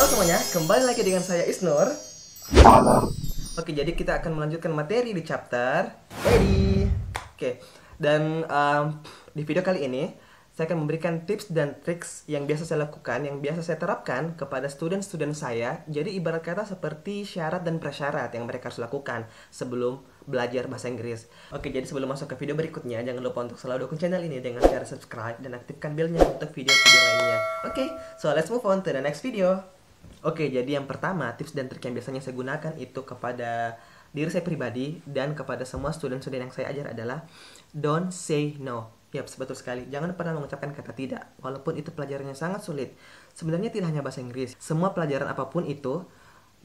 Halo semuanya, kembali lagi dengan saya Isnur. Oke, jadi kita akan melanjutkan materi di chapter Ready. Oke, dan di video kali ini saya akan memberikan tips dan triks yang biasa saya lakukan, yang biasa saya terapkan kepada student-student saya. Jadi ibarat kata seperti syarat dan prasyarat yang mereka harus lakukan sebelum belajar bahasa Inggris. Oke, jadi sebelum masuk ke video berikutnya, jangan lupa untuk selalu dukung channel ini dengan cara subscribe dan aktifkan belnya untuk video-video lainnya. Oke, so let's move on to the next video. Oke, jadi yang pertama, tips dan trik yang biasanya saya gunakan itu kepada diri saya pribadi dan kepada semua student-student yang saya ajar adalah don't say no. Yap, betul sekali. Jangan pernah mengucapkan kata tidak, walaupun itu pelajarannya sangat sulit. Sebenarnya tidak hanya bahasa Inggris, semua pelajaran apapun itu,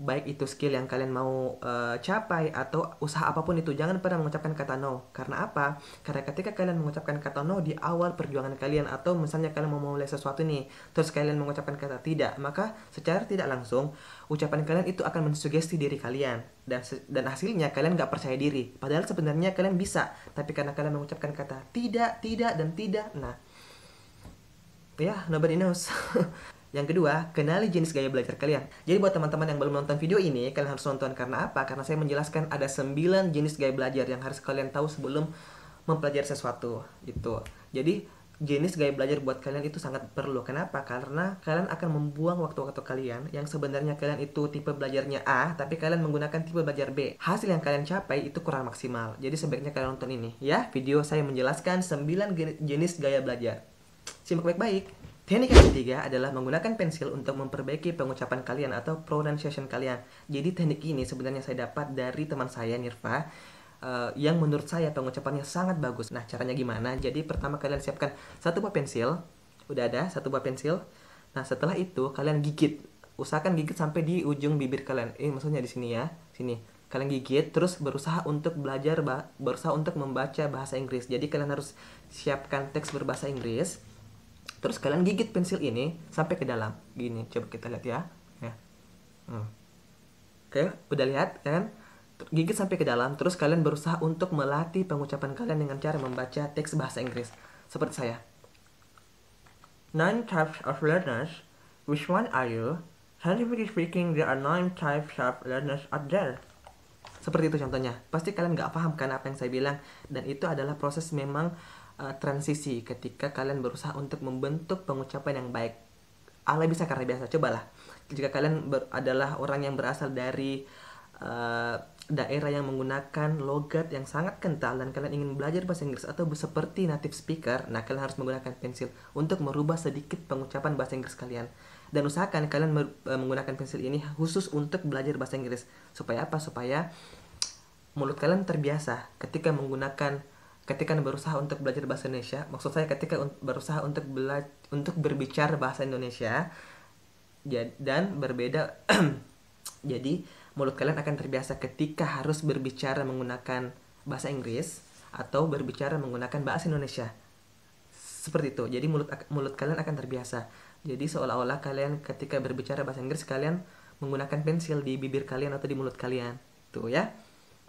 baik itu skill yang kalian mau capai atau usaha apapun itu, jangan pernah mengucapkan kata no. Karena apa? Karena ketika kalian mengucapkan kata no di awal perjuangan kalian, atau misalnya kalian mau memulai sesuatu nih, terus kalian mengucapkan kata tidak, maka secara tidak langsung ucapan kalian itu akan mensugesti diri kalian, dan hasilnya kalian gak percaya diri. Padahal sebenarnya kalian bisa, tapi karena kalian mengucapkan kata tidak, dan tidak, nah ya, nobody knows. Yang kedua, kenali jenis gaya belajar kalian. Jadi buat teman-teman yang belum nonton video ini, kalian harus nonton. Karena apa? Karena saya menjelaskan ada 9 jenis gaya belajar yang harus kalian tahu sebelum mempelajari sesuatu. Gitu. Jadi jenis gaya belajar buat kalian itu sangat perlu. Kenapa? Karena kalian akan membuang waktu-waktu kalian yang sebenarnya kalian itu tipe belajarnya A, tapi kalian menggunakan tipe belajar B. Hasil yang kalian capai itu kurang maksimal. Jadi sebaiknya kalian nonton ini ya. Video saya menjelaskan 9 jenis gaya belajar. Simak baik-baik. Teknik yang ketiga adalah menggunakan pensil untuk memperbaiki pengucapan kalian atau pronunciation kalian. Jadi teknik ini sebenarnya saya dapat dari teman saya, Nirva, yang menurut saya pengucapannya sangat bagus. Nah, caranya gimana? Jadi pertama kalian siapkan satu buah pensil. Udah ada satu buah pensil. Nah, setelah itu kalian gigit. Usahakan gigit sampai di ujung bibir kalian. Maksudnya di sini ya. Sini. Kalian gigit, terus berusaha untuk berusaha untuk membaca bahasa Inggris. Jadi kalian harus siapkan teks berbahasa Inggris. Terus kalian gigit pensil ini sampai ke dalam. Gini, coba kita lihat ya. Oke, udah lihat kan? Gigit sampai ke dalam, terus kalian berusaha untuk melatih pengucapan kalian dengan cara membaca teks bahasa Inggris. Seperti saya. 9 types of learners. Which one are you? Scientifically speaking, there are 9 types of learners out there. Seperti itu contohnya. Pasti kalian gak paham kan apa yang saya bilang. Dan itu adalah proses memang transisi ketika kalian berusaha untuk membentuk pengucapan yang baik. Ala bisa karena biasa. Cobalah. Jika kalian adalah orang yang berasal dari daerah yang menggunakan logat yang sangat kental dan kalian ingin belajar bahasa Inggris atau seperti native speaker, nah kalian harus menggunakan pensil untuk merubah sedikit pengucapan bahasa Inggris kalian. Dan usahakan kalian menggunakan pensil ini khusus untuk belajar bahasa Inggris. Supaya apa? Supaya mulut kalian terbiasa ketika berusaha untuk belajar bahasa Indonesia. Maksud saya ketika berusaha untuk berbicara bahasa Indonesia dan berbeda. Jadi mulut kalian akan terbiasa ketika harus berbicara menggunakan bahasa Inggris atau berbicara menggunakan bahasa Indonesia. Seperti itu. Jadi mulut kalian akan terbiasa. Jadi seolah-olah kalian ketika berbicara bahasa Inggris kalian menggunakan pensil di bibir kalian atau di mulut kalian. Tuh ya.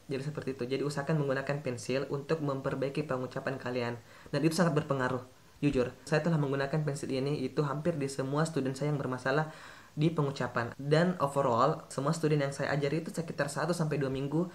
Jadi seperti itu. Jadi usahakan menggunakan pensil untuk memperbaiki pengucapan kalian. Dan itu sangat berpengaruh. Jujur, saya telah menggunakan pensil ini itu hampir di semua student saya yang bermasalah di pengucapan. Dan overall, semua student yang saya ajari itu sekitar 1-2 minggu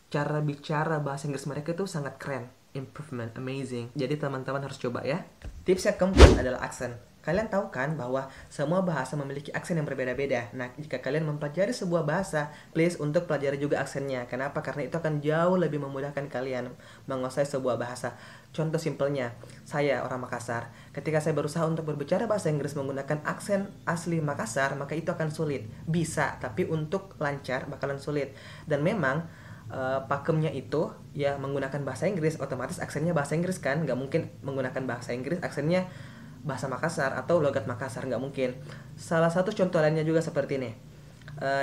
cara bicara bahasa Inggris mereka itu sangat keren. Improvement, amazing. Jadi teman-teman harus coba ya. Tips yang keempat adalah aksen. Kalian tahu kan bahwa semua bahasa memiliki aksen yang berbeda-beda. Nah, jika kalian mempelajari sebuah bahasa, please untuk pelajari juga aksennya. Kenapa? Karena itu akan jauh lebih memudahkan kalian menguasai sebuah bahasa. Contoh simpelnya, saya orang Makassar. Ketika saya berusaha untuk berbicara bahasa Inggris menggunakan aksen asli Makassar, maka itu akan sulit. Bisa, tapi untuk lancar bakalan sulit. Dan memang pakemnya itu ya menggunakan bahasa Inggris, otomatis aksennya bahasa Inggris kan. Nggak mungkin menggunakan bahasa Inggris aksennya bahasa Makassar atau logat Makassar, nggak mungkin. Salah satu contoh lainnya juga seperti ini.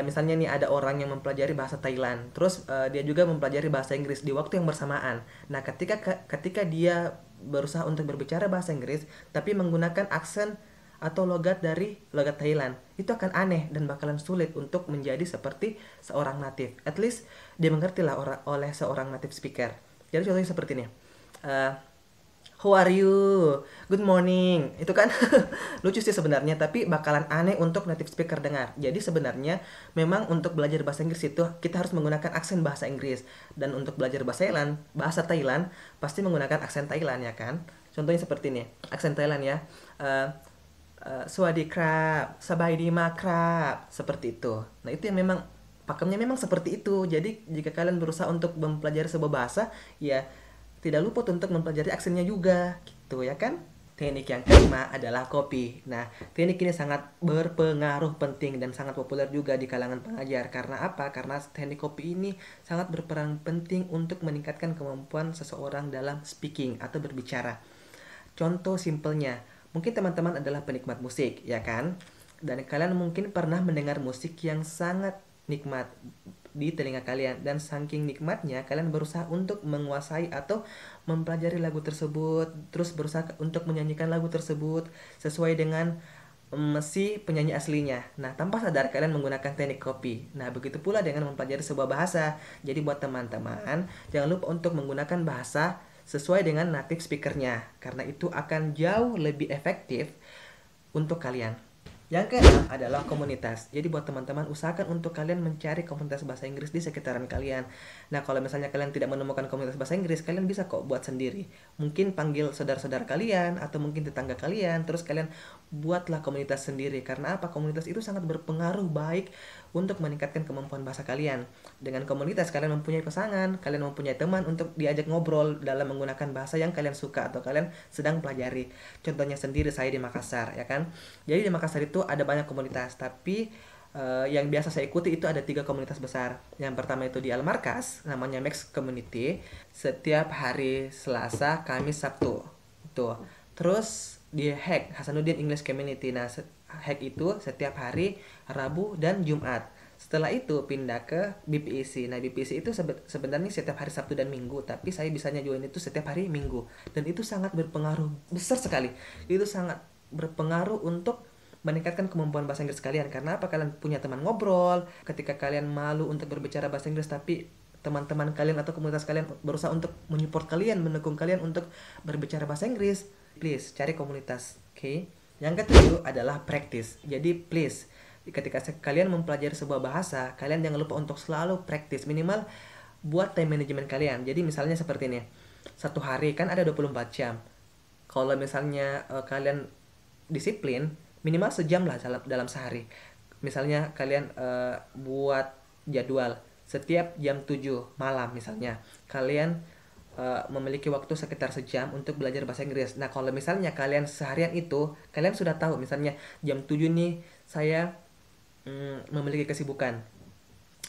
Misalnya nih ada orang yang mempelajari bahasa Thailand, terus dia juga mempelajari bahasa Inggris di waktu yang bersamaan. Nah, ketika dia berusaha untuk berbicara bahasa Inggris tapi menggunakan aksen atau logat dari logat Thailand, itu akan aneh dan bakalan sulit untuk menjadi seperti seorang native. At least dia mengertilah oleh seorang native speaker. Jadi contohnya seperti ini. How are you? Good morning. Itu kan lucu sih sebenarnya, tapi bakalan aneh untuk native speaker dengar. Jadi sebenarnya memang untuk belajar bahasa Inggris itu kita harus menggunakan aksen bahasa Inggris. Dan untuk belajar bahasa Thailand pasti menggunakan aksen Thailand ya kan? Contohnya seperti ini, aksen Thailand ya. Eh, Sawasdee krab, sabaydi ma krab, seperti itu. Nah, itu yang memang pakemnya memang seperti itu. Jadi, jika kalian berusaha untuk mempelajari sebuah bahasa, ya tidak luput untuk mempelajari aksennya juga, gitu ya kan? Teknik yang kelima adalah copy. Nah, teknik ini sangat berpengaruh penting dan sangat populer juga di kalangan pengajar. Karena apa? Karena teknik copy ini sangat berperan penting untuk meningkatkan kemampuan seseorang dalam speaking atau berbicara. Contoh simpelnya, mungkin teman-teman adalah penikmat musik, ya kan? Dan kalian mungkin pernah mendengar musik yang sangat nikmat di telinga kalian, dan saking nikmatnya kalian berusaha untuk menguasai atau mempelajari lagu tersebut, terus berusaha untuk menyanyikan lagu tersebut sesuai dengan si penyanyi aslinya. Nah, tanpa sadar kalian menggunakan teknik copy. Nah, begitu pula dengan mempelajari sebuah bahasa. Jadi buat teman-teman, jangan lupa untuk menggunakan bahasa sesuai dengan native speakernya, karena itu akan jauh lebih efektif untuk kalian. Yang keenam adalah komunitas. Jadi buat teman-teman, usahakan untuk kalian mencari komunitas bahasa Inggris di sekitaran kalian. Nah, kalau misalnya kalian tidak menemukan komunitas bahasa Inggris, kalian bisa kok buat sendiri. Mungkin panggil saudara-saudara kalian atau mungkin tetangga kalian, terus kalian buatlah komunitas sendiri. Karena apa? Komunitas itu sangat berpengaruh baik untuk meningkatkan kemampuan bahasa kalian. Dengan komunitas kalian mempunyai pasangan, kalian mempunyai teman untuk diajak ngobrol dalam menggunakan bahasa yang kalian suka atau kalian sedang pelajari. Contohnya sendiri saya di Makassar, ya kan? Jadi di Makassar itu ada banyak komunitas, tapi yang biasa saya ikuti itu ada 3 komunitas besar. Yang pertama itu di Almarkas, namanya Max Community, setiap hari Selasa, Kamis, Sabtu. Tuh. Terus di Hack, Hasanuddin English Community. Nah, Hack itu setiap hari Rabu dan Jumat. Setelah itu pindah ke BPEC. Nah, BPEC itu sebenarnya setiap hari Sabtu dan Minggu, tapi saya bisanya join itu setiap hari Minggu. Dan itu sangat berpengaruh besar sekali. Itu sangat berpengaruh untuk meningkatkan kemampuan bahasa Inggris kalian. Karena apa? Kalian punya teman ngobrol. Ketika kalian malu untuk berbicara bahasa Inggris, tapi teman-teman kalian atau komunitas kalian berusaha untuk menyupport kalian, mendukung kalian untuk berbicara bahasa Inggris, please cari komunitas. Oke. Yang ketujuh adalah practice. Jadi please, ketika kalian mempelajari sebuah bahasa, kalian jangan lupa untuk selalu practice. Minimal buat time management kalian. Jadi misalnya seperti ini. Satu hari kan ada 24 jam. Kalau misalnya kalian disiplin, minimal sejam lah dalam sehari. Misalnya kalian buat jadwal setiap jam 7 malam misalnya. Kalian memiliki waktu sekitar sejam untuk belajar bahasa Inggris. Nah, kalau misalnya kalian seharian itu, kalian sudah tahu misalnya jam 7 nih saya memiliki kesibukan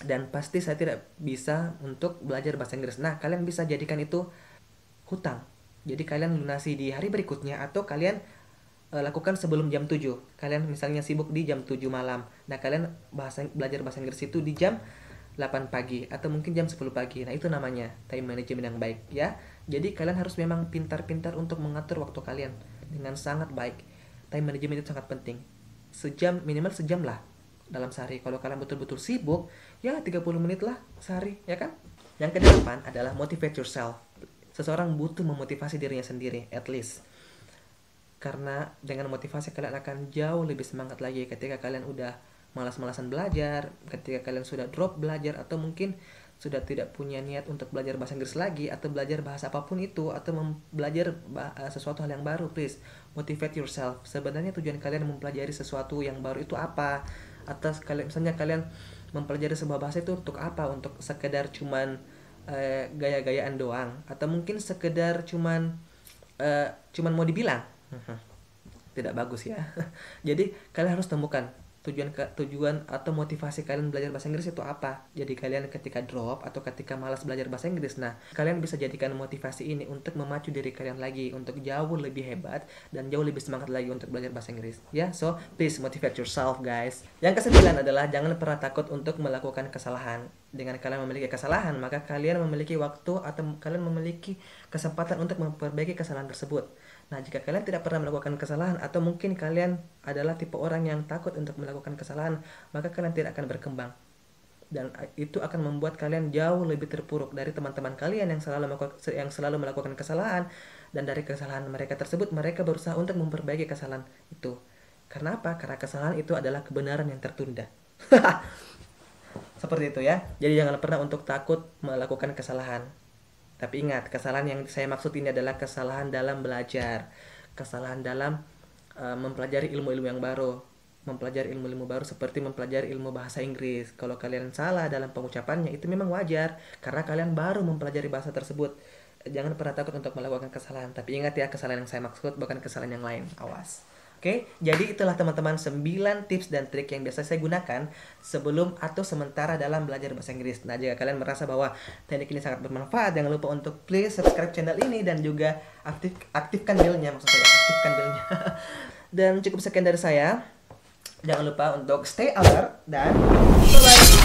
dan pasti saya tidak bisa untuk belajar bahasa Inggris. Nah, kalian bisa jadikan itu hutang. Jadi kalian lunasi di hari berikutnya atau kalian lakukan sebelum jam 7. Kalian misalnya sibuk di jam 7 malam. Nah, kalian belajar bahasa Inggris itu di jam 8 pagi atau mungkin jam 10 pagi. Nah, itu namanya time management yang baik ya. Jadi kalian harus memang pintar-pintar untuk mengatur waktu kalian dengan sangat baik. Time management itu sangat penting. Minimal sejam lah dalam sehari. Kalau kalian betul-betul sibuk, ya 30 menit lah sehari, ya kan? Yang kedelapan adalah motivate yourself. Seseorang butuh memotivasi dirinya sendiri, at least. Karena dengan motivasi kalian akan jauh lebih semangat lagi ketika kalian udah malas-malasan belajar, ketika kalian sudah drop belajar, atau mungkin sudah tidak punya niat untuk belajar bahasa Inggris lagi, atau belajar bahasa apapun itu, atau belajar sesuatu hal yang baru. Please, motivate yourself. Sebenarnya tujuan kalian mempelajari sesuatu yang baru itu apa? Atau misalnya kalian mempelajari sebuah bahasa itu untuk apa? Untuk sekedar cuman gaya-gayaan doang, atau mungkin sekedar cuman mau dibilang tidak bagus ya. Jadi kalian harus temukan tujuan atau motivasi kalian belajar bahasa Inggris itu apa. Jadi kalian ketika drop atau ketika malas belajar bahasa Inggris, nah kalian bisa jadikan motivasi ini untuk memacu diri kalian lagi untuk jauh lebih hebat dan jauh lebih semangat lagi untuk belajar bahasa Inggris ya. So please motivate yourself guys. Yang kesembilan adalah jangan pernah takut untuk melakukan kesalahan. Dengan kalian memiliki kesalahan, maka kalian memiliki waktu atau kalian memiliki kesempatan untuk memperbaiki kesalahan tersebut. Nah, jika kalian tidak pernah melakukan kesalahan atau mungkin kalian adalah tipe orang yang takut untuk melakukan kesalahan, maka kalian tidak akan berkembang. Dan itu akan membuat kalian jauh lebih terpuruk dari teman-teman kalian yang selalu melakukan kesalahan Dan dari kesalahan mereka tersebut, mereka berusaha untuk memperbaiki kesalahan itu. Karena apa? Karena kesalahan itu adalah kebenaran yang tertunda. Seperti itu ya. Jadi jangan pernah untuk takut melakukan kesalahan. Tapi ingat, kesalahan yang saya maksud ini adalah kesalahan dalam belajar. Kesalahan dalam mempelajari ilmu-ilmu yang baru. Mempelajari ilmu-ilmu baru seperti mempelajari ilmu bahasa Inggris. Kalau kalian salah dalam pengucapannya, itu memang wajar. Karena kalian baru mempelajari bahasa tersebut. Jangan pernah takut untuk melakukan kesalahan. Tapi ingat ya, kesalahan yang saya maksud bukan kesalahan yang lain. Awas. Oke, jadi itulah teman-teman 9 tips dan trik yang biasa saya gunakan sebelum atau sementara dalam belajar bahasa Inggris. Nah, jika kalian merasa bahwa teknik ini sangat bermanfaat, jangan lupa untuk please subscribe channel ini dan juga aktifkan belnya, maksud saya aktifkan belnya. Dan cukup sekian dari saya. Jangan lupa untuk stay alert dan bye-bye.